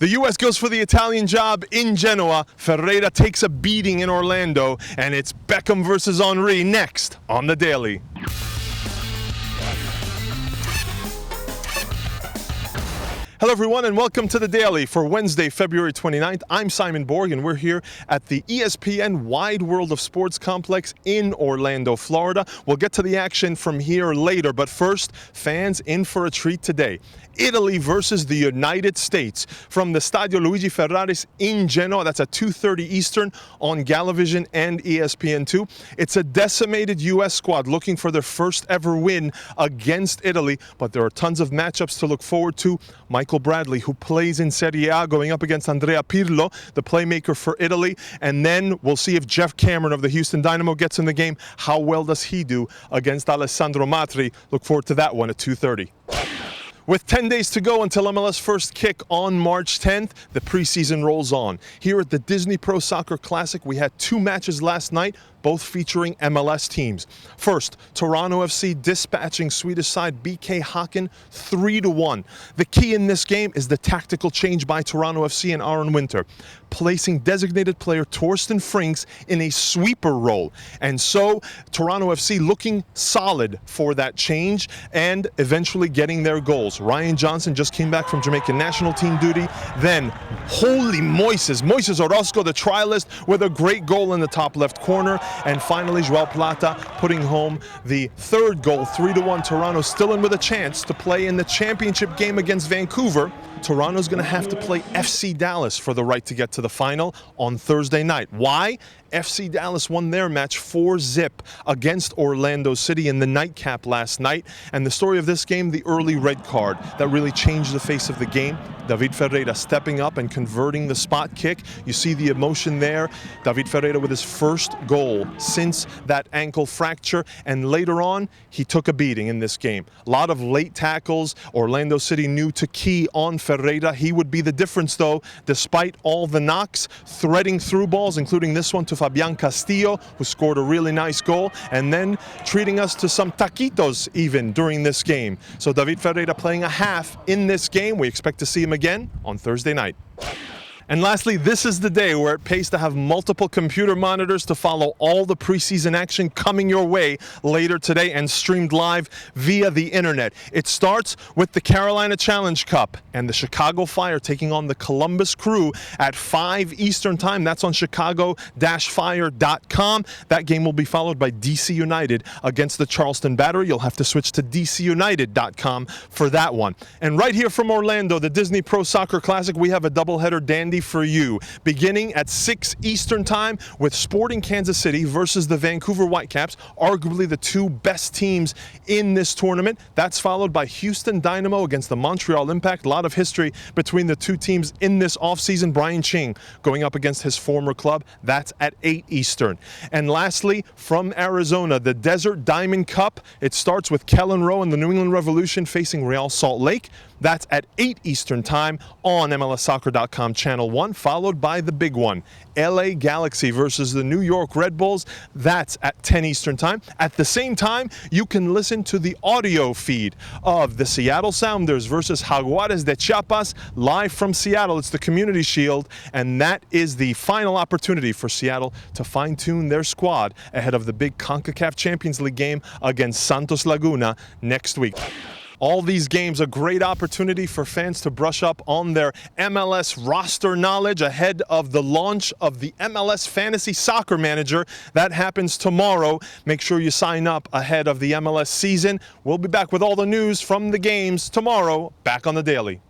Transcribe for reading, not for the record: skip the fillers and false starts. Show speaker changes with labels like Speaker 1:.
Speaker 1: The U.S. goes for the Italian job in Genoa. Ferreira takes a beating in Orlando, and it's Beckham versus Henry next on The Daily. Hello everyone and welcome to The Daily for Wednesday, February 29th. I'm Simon Borg and we're here at the ESPN Wide World of Sports Complex in Orlando, Florida. We'll get to the action from here later, but first, fans in for a treat today. Italy versus the United States from the Stadio Luigi Ferraris in Genoa. That's at 2:30 Eastern on Galavision and ESPN2. It's a decimated U.S. squad looking for their first ever win against Italy, but there are tons of matchups to look forward to. Michael Bradley, who plays in Serie A, going up against Andrea Pirlo, the playmaker for Italy. And then we'll see if Jeff Cameron of the Houston Dynamo gets in the game. How well does he do against Alessandro Matri? Look forward to that one at 2:30. With 10 days to go until MLS first kick on March 10th, the preseason rolls on. Here at the Disney Pro Soccer Classic, we had two matches last night, both featuring MLS teams. First, Toronto FC dispatching Swedish side BK Häcken 3-1. The key in this game is the tactical change by Toronto FC and Aaron Winter, placing designated player Torsten Frings in a sweeper role. And so, Toronto FC looking solid for that change and eventually getting their goals. Ryan Johnson just came back from Jamaican national team duty. Then, holy Moises Orozco, the trialist, with a great goal in the top left corner. And finally, Joao Plata putting home the third goal, 3-1. Toronto still in with a chance to play in the championship game against Vancouver. Toronto's going to have to play FC Dallas for the right to get to the final on Thursday night. Why? FC Dallas won their match 4-0 against Orlando City in the nightcap last night. And the story of this game, the early red card that really changed the face of the game. David Ferreira stepping up and converting the spot kick. You see the emotion there. David Ferreira with his first goal since that ankle fracture. And later on, he took a beating in this game. A lot of late tackles. Orlando City knew to key on Ferreira. He would be the difference, though, despite all the knocks, threading through balls, including this one to Fabian Castillo, who scored a really nice goal, and then treating us to some taquitos even during this game. So David Ferreira playing a half in this game. We expect to see him again on Thursday night. And lastly, this is the day where it pays to have multiple computer monitors to follow all the preseason action coming your way later today and streamed live via the internet. It starts with the Carolina Challenge Cup and the Chicago Fire taking on the Columbus Crew at 5 Eastern Time. That's on chicago-fire.com. That game will be followed by DC United against the Charleston Battery. You'll have to switch to dcunited.com for that one. And right here from Orlando, the Disney Pro Soccer Classic, we have a doubleheader dandy for you, beginning at 6 Eastern Time with Sporting Kansas City versus the Vancouver Whitecaps, arguably the two best teams in this tournament. That's followed by Houston Dynamo against the Montreal Impact. A lot of history between the two teams in this offseason. Brian Ching going up against his former club. That's at 8 Eastern. And lastly, from Arizona, the Desert Diamond Cup. It starts with Kellen Rowe and the New England Revolution facing Real Salt Lake. That's at 8 Eastern Time on MLSsoccer.com Channel 1, followed by the big one, LA Galaxy versus the New York Red Bulls. That's at 10 Eastern Time. At the same time, you can listen to the audio feed of the Seattle Sounders versus Jaguares de Chiapas live from Seattle. It's the Community Shield, and that is the final opportunity for Seattle to fine-tune their squad ahead of the big CONCACAF Champions League game against Santos Laguna next week. All these games, a great opportunity for fans to brush up on their MLS roster knowledge ahead of the launch of the MLS Fantasy Soccer Manager. That happens tomorrow. Make sure you sign up ahead of the MLS season. We'll be back with all the news from the games tomorrow, back on The Daily.